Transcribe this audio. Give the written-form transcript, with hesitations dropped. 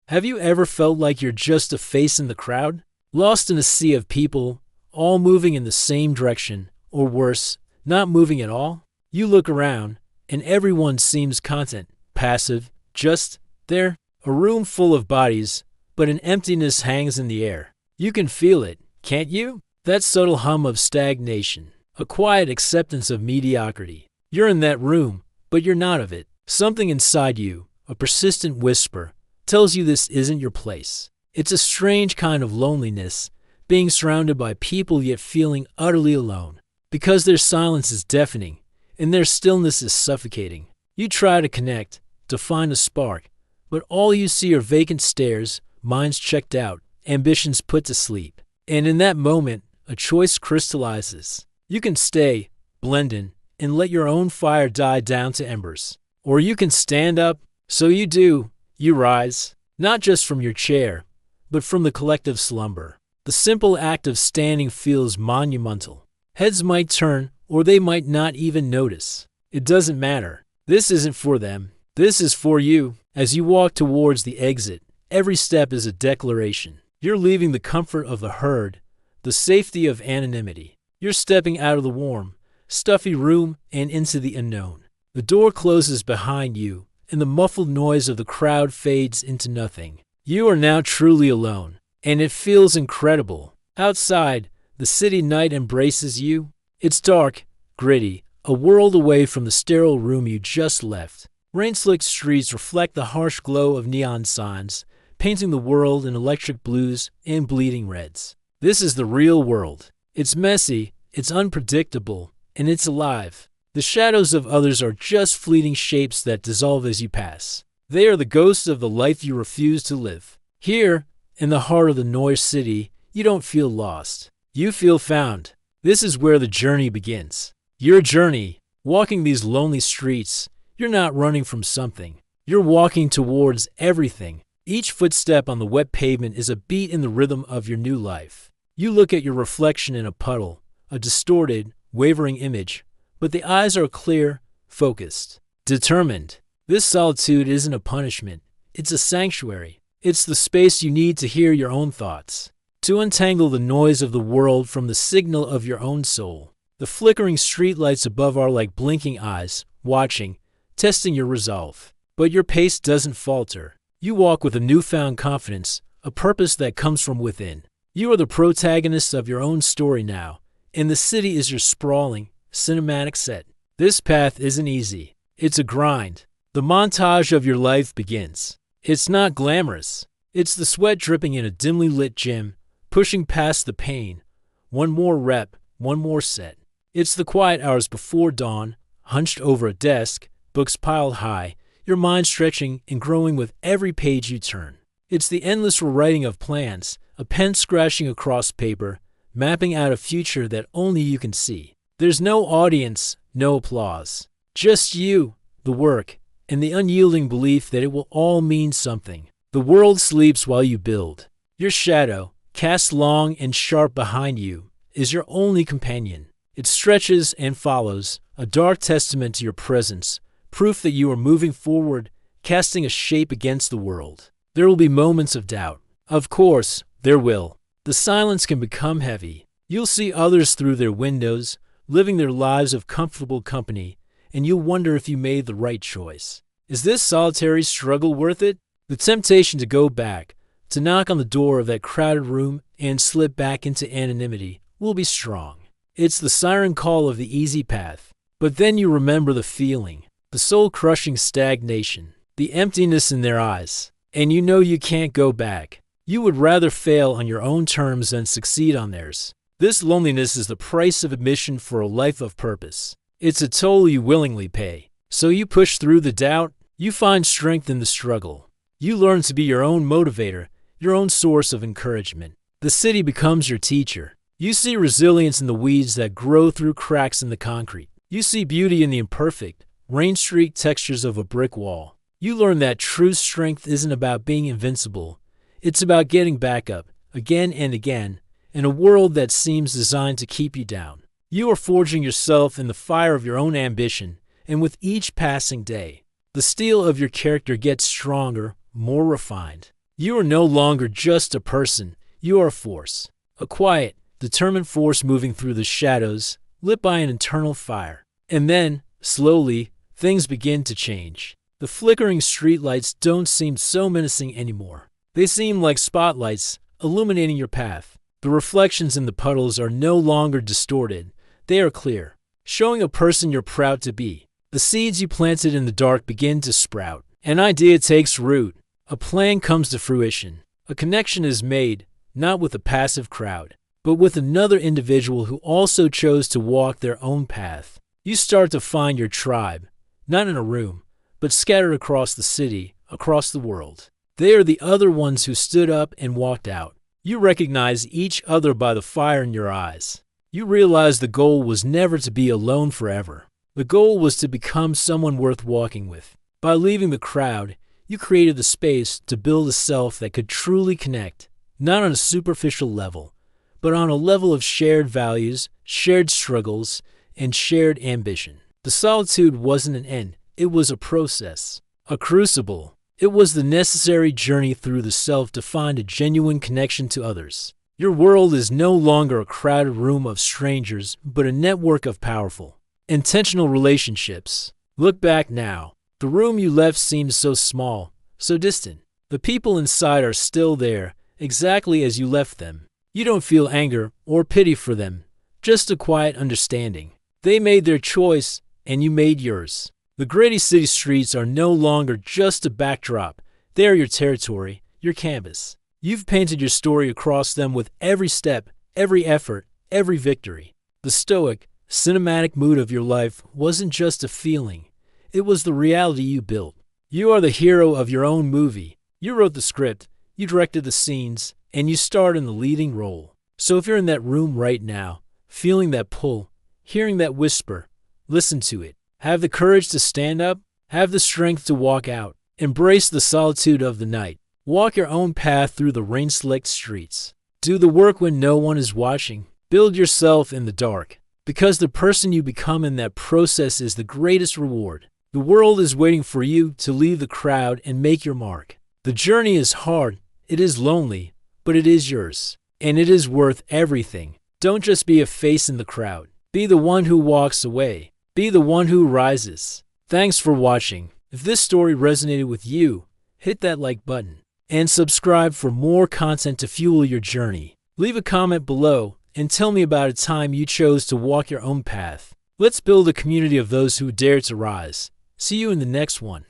Have you ever felt like you're just a face in the crowd? Lost in a sea of people, all moving in the same direction, or worse, not moving at all? You look around, and everyone seems content, passive, just there. A room full of bodies, but an emptiness hangs in the air. You can feel it, can't you? That subtle hum of stagnation, a quiet acceptance of mediocrity. You're in that room, but you're not of it. Something inside you, a persistent whisper, tells you this isn't your place. It's a strange kind of loneliness, being surrounded by people yet feeling utterly alone, because their silence is deafening, and their stillness is suffocating. You try to connect, to find a spark, but all you see are vacant stares, minds checked out, ambitions put to sleep. And in that moment, a choice crystallizes. You can stay, blend in, and let your own fire die down to embers. Or you can stand up. So you do. You rise, not just from your chair, but from the collective slumber. The simple act of standing feels monumental. Heads might turn, or they might not even notice. It doesn't matter. This isn't for them. This is for you. As you walk towards the exit, every step is a declaration. You're leaving the comfort of the herd, the safety of anonymity. You're stepping out of the warm, stuffy room and into the unknown. The door closes behind you, and the muffled noise of the crowd fades into nothing. You are now truly alone, and it feels incredible. Outside, the city night embraces you. It's dark, gritty, a world away from the sterile room you just left. Rain-slicked streets reflect the harsh glow of neon signs, painting the world in electric blues and bleeding reds. This is the real world. It's messy, it's unpredictable, and it's alive. The shadows of others are just fleeting shapes that dissolve as you pass. They are the ghosts of the life you refuse to live. Here, in the heart of the Noir city, you don't feel lost. You feel found. This is where the journey begins. Your journey, walking these lonely streets, you're not running from something. You're walking towards everything. Each footstep on the wet pavement is a beat in the rhythm of your new life. You look at your reflection in a puddle, a distorted, wavering image, but the eyes are clear, focused, determined. This solitude isn't a punishment. It's a sanctuary. It's the space you need to hear your own thoughts, to untangle the noise of the world from the signal of your own soul. The flickering streetlights above are like blinking eyes, watching, testing your resolve. But your pace doesn't falter. You walk with a newfound confidence, a purpose that comes from within. You are the protagonist of your own story now, and the city is your sprawling, cinematic set. This path isn't easy. It's a grind. The montage of your life begins. It's not glamorous. It's the sweat dripping in a dimly lit gym, pushing past the pain. One more rep, one more set. It's the quiet hours before dawn, hunched over a desk, books piled high, your mind stretching and growing with every page you turn. It's the endless rewriting of plans, a pen scratching across paper, mapping out a future that only you can see. There's no audience, no applause. Just you, the work, and the unyielding belief that it will all mean something. The world sleeps while you build. Your shadow, cast long and sharp behind you, is your only companion. It stretches and follows, a dark testament to your presence, proof that you are moving forward, casting a shape against the world. There will be moments of doubt. Of course, there will. The silence can become heavy. You'll see others through their windows, living their lives of comfortable company, and you'll wonder if you made the right choice. Is this solitary struggle worth it? The temptation to go back, to knock on the door of that crowded room and slip back into anonymity, will be strong. It's the siren call of the easy path. But then you remember the feeling, the soul-crushing stagnation, the emptiness in their eyes, and you know you can't go back. You would rather fail on your own terms than succeed on theirs. This loneliness is the price of admission for a life of purpose. It's a toll you willingly pay. So you push through the doubt, you find strength in the struggle. You learn to be your own motivator, your own source of encouragement. The city becomes your teacher. You see resilience in the weeds that grow through cracks in the concrete. You see beauty in the imperfect, rain-streaked textures of a brick wall. You learn that true strength isn't about being invincible. It's about getting back up, again and again, in a world that seems designed to keep you down. You are forging yourself in the fire of your own ambition, and with each passing day, the steel of your character gets stronger, more refined. You are no longer just a person, you are a force. A quiet, determined force moving through the shadows, lit by an internal fire. And then, slowly, things begin to change. The flickering streetlights don't seem so menacing anymore. They seem like spotlights, illuminating your path. The reflections in the puddles are no longer distorted. They are clear, showing a person you're proud to be. The seeds you planted in the dark begin to sprout. An idea takes root. A plan comes to fruition. A connection is made, not with a passive crowd, but with another individual who also chose to walk their own path. You start to find your tribe, not in a room, but scattered across the city, across the world. They are the other ones who stood up and walked out. You recognize each other by the fire in your eyes. You realize the goal was never to be alone forever. The goal was to become someone worth walking with. By leaving the crowd, you created the space to build a self that could truly connect, not on a superficial level, but on a level of shared values, shared struggles, and shared ambition. The solitude wasn't an end, it was a process, a crucible. It was the necessary journey through the self to find a genuine connection to others. Your world is no longer a crowded room of strangers, but a network of powerful, intentional relationships. Look back now. The room you left seems so small, so distant. The people inside are still there, exactly as you left them. You don't feel anger or pity for them, just a quiet understanding. They made their choice, and you made yours. The gritty city streets are no longer just a backdrop. They are your territory, your canvas. You've painted your story across them with every step, every effort, every victory. The stoic, cinematic mood of your life wasn't just a feeling. It was the reality you built. You are the hero of your own movie. You wrote the script, you directed the scenes, and you starred in the leading role. So if you're in that room right now, feeling that pull, hearing that whisper, listen to it. Have the courage to stand up. Have the strength to walk out. Embrace the solitude of the night. Walk your own path through the rain-slicked streets. Do the work when no one is watching. Build yourself in the dark, because the person you become in that process is the greatest reward. The world is waiting for you to leave the crowd and make your mark. The journey is hard, it is lonely, but it is yours, and it is worth everything. Don't just be a face in the crowd. Be the one who walks away. Be the one who rises. Thanks for watching. If this story resonated with you, hit that like button and subscribe for more content to fuel your journey. Leave a comment below and tell me about a time you chose to walk your own path. Let's build a community of those who dare to rise. See you in the next one.